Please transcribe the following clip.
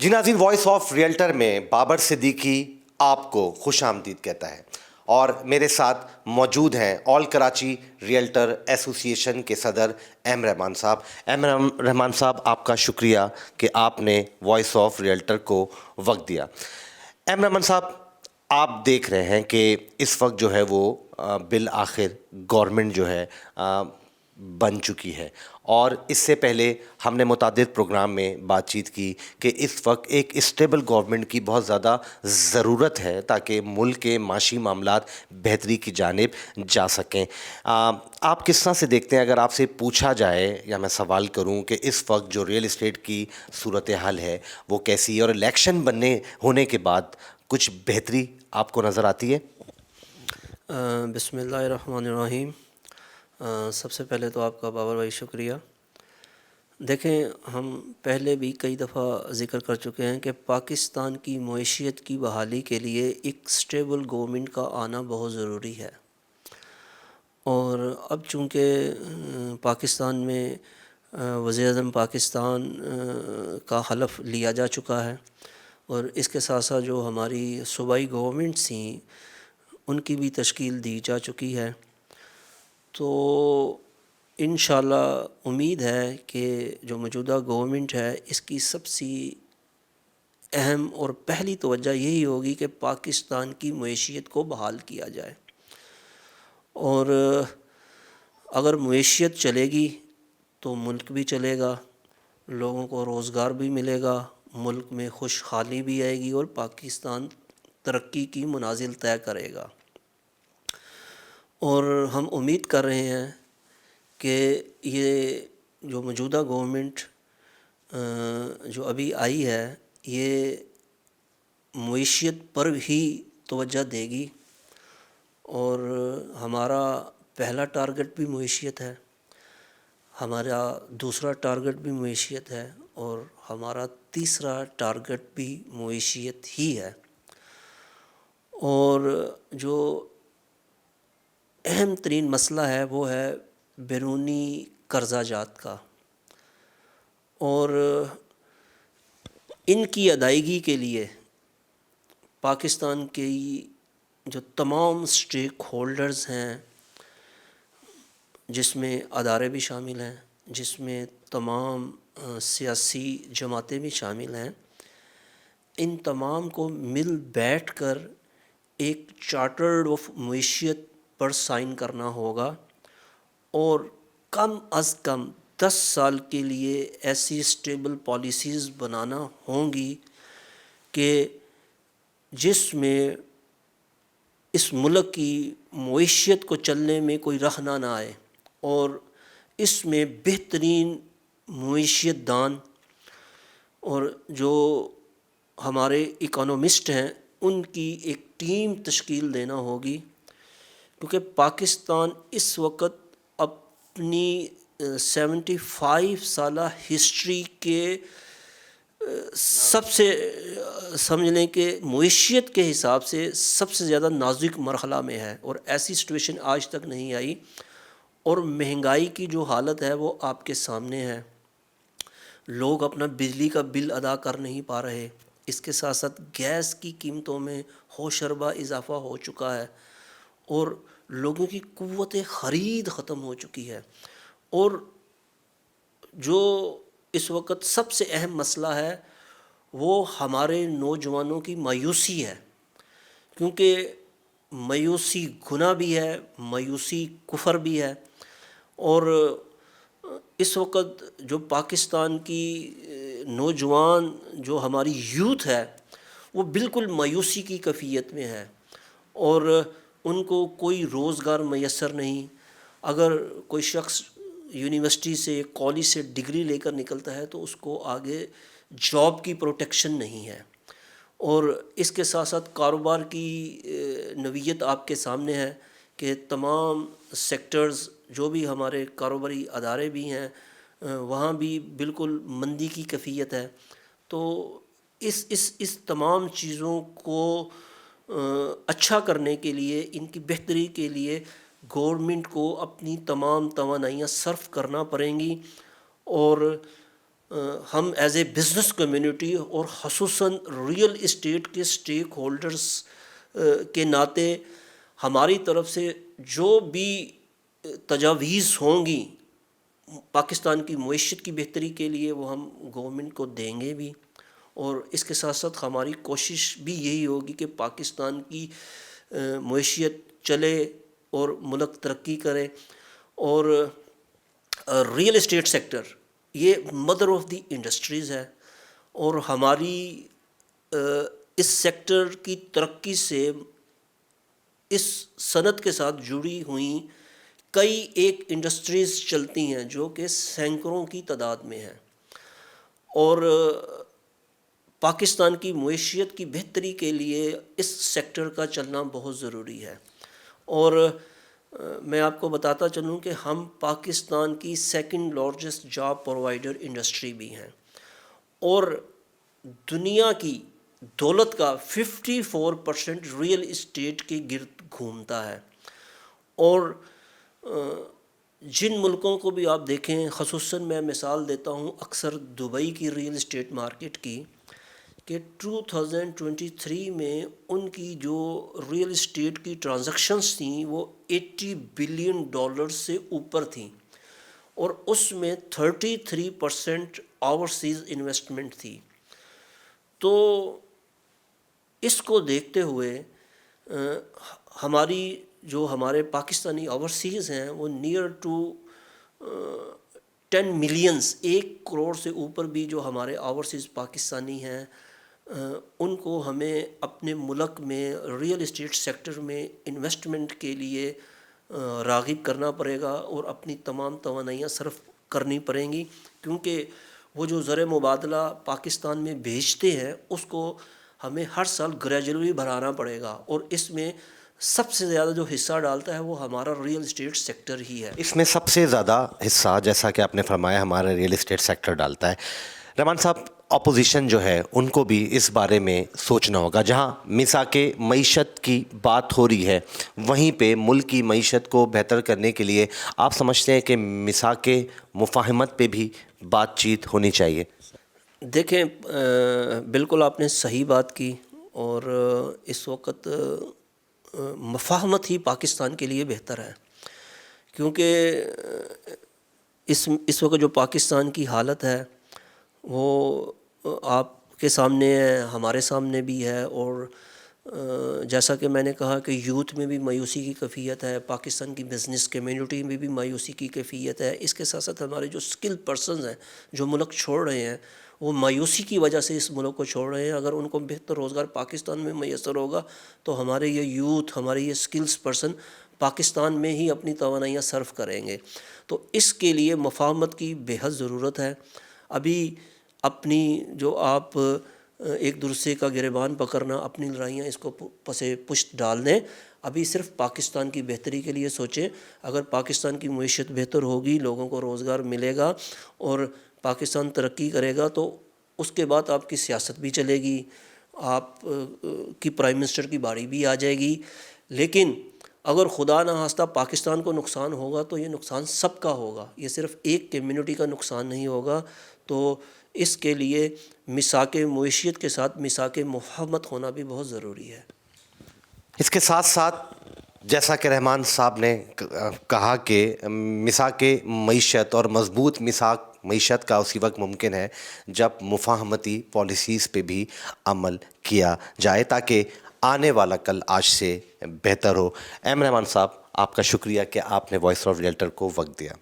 جی ناظرین، voice of realtor میں بابر صدیقی آپ کو خوش آمدید کہتا ہے، اور میرے ساتھ موجود ہیں آل کراچی ریئلٹر ایسوسی ایشن کے صدر ایم رحمان صاحب۔ ایم رحمان صاحب، آپ کا شکریہ کہ آپ نے وائس آف ریئلٹر کو وقت دیا۔ ایم رحمان صاحب، آپ دیکھ رہے ہیں کہ اس وقت جو ہے وہ بالآخر گورنمنٹ جو ہے بن چکی ہے، اور اس سے پہلے ہم نے متعدد پروگرام میں بات چیت کی کہ اس وقت ایک اسٹیبل گورنمنٹ کی بہت زیادہ ضرورت ہے تاکہ ملک کے معاشی معاملات بہتری کی جانب جا سکیں۔ آپ کس طرح سے دیکھتے ہیں، اگر آپ سے پوچھا جائے یا میں سوال کروں کہ اس وقت جو ریئل اسٹیٹ کی صورتحال ہے وہ کیسی ہے، اور الیکشن ہونے کے بعد کچھ بہتری آپ کو نظر آتی ہے؟ بسم اللہ الرحمن الرحیم۔ سب سے پہلے تو آپ کا بابر بھائی شکریہ۔ دیکھیں، ہم پہلے بھی کئی دفعہ ذکر کر چکے ہیں کہ پاکستان کی معیشت کی بحالی کے لیے ایک سٹیبل گورنمنٹ کا آنا بہت ضروری ہے، اور اب چونکہ پاکستان میں وزیر اعظم پاکستان کا حلف لیا جا چکا ہے، اور اس کے ساتھ ساتھ جو ہماری صوبائی گورنمنٹس تھیں ان کی بھی تشکیل دی جا چکی ہے، تو انشاءاللہ امید ہے کہ جو موجودہ گورنمنٹ ہے اس کی سب سے اہم اور پہلی توجہ یہی ہوگی کہ پاکستان کی معیشت کو بحال کیا جائے، اور اگر معیشت چلے گی تو ملک بھی چلے گا، لوگوں کو روزگار بھی ملے گا، ملک میں خوشحالی بھی آئے گی، اور پاکستان ترقی کی منازل طے کرے گا۔ اور ہم امید کر رہے ہیں کہ یہ جو موجودہ گورنمنٹ جو ابھی آئی ہے یہ معیشت پر ہی توجہ دے گی، اور ہمارا پہلا ٹارگٹ بھی معیشت ہے، ہمارا دوسرا ٹارگٹ بھی معیشت ہے، اور ہمارا تیسرا ٹارگٹ بھی معیشت ہی ہے۔ اور جو اہم ترین مسئلہ ہے وہ ہے بیرونی قرضہ جات کا، اور ان کی ادائیگی کے لیے پاکستان کے جو تمام اسٹیک ہولڈرز ہیں، جس میں ادارے بھی شامل ہیں، جس میں تمام سیاسی جماعتیں بھی شامل ہیں، ان تمام کو مل بیٹھ کر ایک چارٹر آف معیشت پر سائن کرنا ہوگا، اور کم از کم 10 سال کے لیے ایسی اسٹیبل پالیسیز بنانا ہوں گی کہ جس میں اس ملک کی معیشت کو چلنے میں کوئی رخنہ نہ آئے، اور اس میں بہترین معیشت دان اور جو ہمارے اکانومسٹ ہیں ان کی ایک ٹیم تشکیل دینا ہوگی، کیونکہ پاکستان اس وقت اپنی 75 سالہ ہسٹری کے سب سے سمجھ لیں کہ معیشت کے حساب سے سب سے زیادہ نازک مرحلہ میں ہے، اور ایسی سچویشن آج تک نہیں آئی، اور مہنگائی کی جو حالت ہے وہ آپ کے سامنے ہے، لوگ اپنا بجلی کا بل ادا کر نہیں پا رہے، اس کے ساتھ ساتھ گیس کی قیمتوں میں ہوشربا اضافہ ہو چکا ہے، اور لوگوں کی قوت خرید ختم ہو چکی ہے، اور جو اس وقت سب سے اہم مسئلہ ہے وہ ہمارے نوجوانوں کی مایوسی ہے، کیونکہ مایوسی گناہ بھی ہے، مایوسی کفر بھی ہے، اور اس وقت جو پاکستان کی نوجوان جو ہماری یوتھ ہے وہ بالکل مایوسی کی کیفیت میں ہے، اور ان کو کوئی روزگار میسر نہیں۔ اگر کوئی شخص یونیورسٹی سے کالج سے ڈگری لے کر نکلتا ہے تو اس کو آگے جاب کی پروٹیکشن نہیں ہے، اور اس کے ساتھ ساتھ کاروبار کی نوعیت آپ کے سامنے ہے کہ تمام سیکٹرز جو بھی ہمارے کاروباری ادارے بھی ہیں وہاں بھی بالکل مندی کی کیفیت ہے، تو اس تمام چیزوں کو اچھا کرنے کے لیے، ان کی بہتری کے لیے گورنمنٹ کو اپنی تمام توانائیاں صرف کرنا پڑیں گی، اور ہم ایز اے بزنس کمیونٹی اور خصوصاً ریئل اسٹیٹ کے اسٹیک ہولڈرز کے ناطے ہماری طرف سے جو بھی تجاویز ہوں گی پاکستان کی معیشت کی بہتری کے لیے وہ ہم گورنمنٹ کو دیں گے بھی، اور اس کے ساتھ ساتھ ہماری کوشش بھی یہی ہوگی کہ پاکستان کی معیشت چلے اور ملک ترقی کرے. اور ریئل اسٹیٹ سیکٹر یہ مدر آف دی انڈسٹریز ہے، اور ہماری اس سیکٹر کی ترقی سے اس صنعت کے ساتھ جڑی ہوئیں کئی ایک انڈسٹریز چلتی ہیں جو کہ سینکڑوں کی تعداد میں ہیں، اور پاکستان کی معیشت کی بہتری کے لیے اس سیکٹر کا چلنا بہت ضروری ہے. اور میں آپ کو بتاتا چلوں کہ ہم پاکستان کی second largest job provider industry بھی ہیں، اور دنیا کی دولت کا 54% ریئل اسٹیٹ کے گرد گھومتا ہے. اور جن ملکوں کو بھی آپ دیکھیں، خصوصاً میں مثال دیتا ہوں اکثر دبئی کی ریئل اسٹیٹ مارکیٹ کی، کہ 2023 میں ان کی جو ریئل اسٹیٹ کی ٹرانزیکشنز تھیں وہ $80 بلین سے اوپر تھیں، اور اس میں 33% اوورسیز انویسٹمنٹ تھی. تو اس کو دیکھتے ہوئے ہمارے پاکستانی اوورسیز ہیں وہ نیئر ٹو 10 ملینز، 1 کروڑ سے اوپر بھی جو ہمارے اوورسیز پاکستانی ہیں ان کو ہمیں اپنے ملک میں ریئل اسٹیٹ سیکٹر میں انویسٹمنٹ کے لیے راغب کرنا پڑے گا، اور اپنی تمام توانائیاں صرف کرنی پڑیں گی، کیونکہ وہ جو زر مبادلہ پاکستان میں بھیجتے ہیں اس کو ہمیں ہر سال گریجولی بڑھانا پڑے گا، اور اس میں سب سے زیادہ جو حصہ ڈالتا ہے وہ ہمارا ریئل اسٹیٹ سیکٹر ہی ہے. اس میں سب سے زیادہ حصہ، جیسا کہ آپ نے فرمایا، ہمارا ریئل اسٹیٹ سیکٹر ڈالتا ہے. رحمان صاحب، اپوزیشن جو ہے ان کو بھی اس بارے میں سوچنا ہوگا. جہاں مساق معیشت کی بات ہو رہی ہے وہیں پہ ملک کی معیشت کو بہتر کرنے کے لیے آپ سمجھتے ہیں کہ مساق مفاہمت پہ بھی بات چیت ہونی چاہیے؟ دیکھیں، بالکل آپ نے صحیح بات کی، اور اس وقت مفاہمت ہی پاکستان کے لیے بہتر ہے، کیونکہ اس وقت جو پاکستان کی حالت ہے وہ آپ کے سامنے ہے، ہمارے سامنے بھی ہے، اور جیسا کہ میں نے کہا کہ یوتھ میں بھی مایوسی کی کیفیت ہے، پاکستان کی بزنس کمیونٹی میں بھی مایوسی کی کیفیت ہے. اس کے ساتھ ساتھ ہمارے جو اسکل پرسنز ہیں جو ملک چھوڑ رہے ہیں وہ مایوسی کی وجہ سے اس ملک کو چھوڑ رہے ہیں. اگر ان کو بہتر روزگار پاکستان میں میسر ہوگا تو ہمارے یہ یوتھ، ہمارے یہ اسکلز پرسن پاکستان میں ہی اپنی توانائیاں صرف کریں گے. تو اس کے لیے مفاہمت کی بے حد ضرورت ہے. ابھی اپنی جو آپ ایک دوسرے کا گریبان پکڑنا، اپنی لڑائیاں اس کو پسے پشت ڈال دیں. ابھی صرف پاکستان کی بہتری کے لیے سوچیں. اگر پاکستان کی معیشت بہتر ہوگی، لوگوں کو روزگار ملے گا اور پاکستان ترقی کرے گا، تو اس کے بعد آپ کی سیاست بھی چلے گی، آپ کی پرائم منسٹر کی باری بھی آ جائے گی. لیکن اگر خدا نہ خواستہ پاکستان کو نقصان ہوگا تو یہ نقصان سب کا ہوگا، یہ صرف ایک کمیونٹی کا نقصان نہیں ہوگا. تو اس کے لیے مساق معیشت کے ساتھ مساق مفاہمت ہونا بھی بہت ضروری ہے. اس کے ساتھ ساتھ جیسا کہ رحمان صاحب نے کہا کہ مساق معیشت اور مضبوط مساق معیشت کا اسی وقت ممکن ہے جب مفاہمتی پالیسیز پہ بھی عمل کیا جائے تاکہ آنے والا کل آج سے بہتر ہو. ایم رحمان صاحب، آپ کا شکریہ کہ آپ نے وائس آف ریئلٹر کو وقت دیا.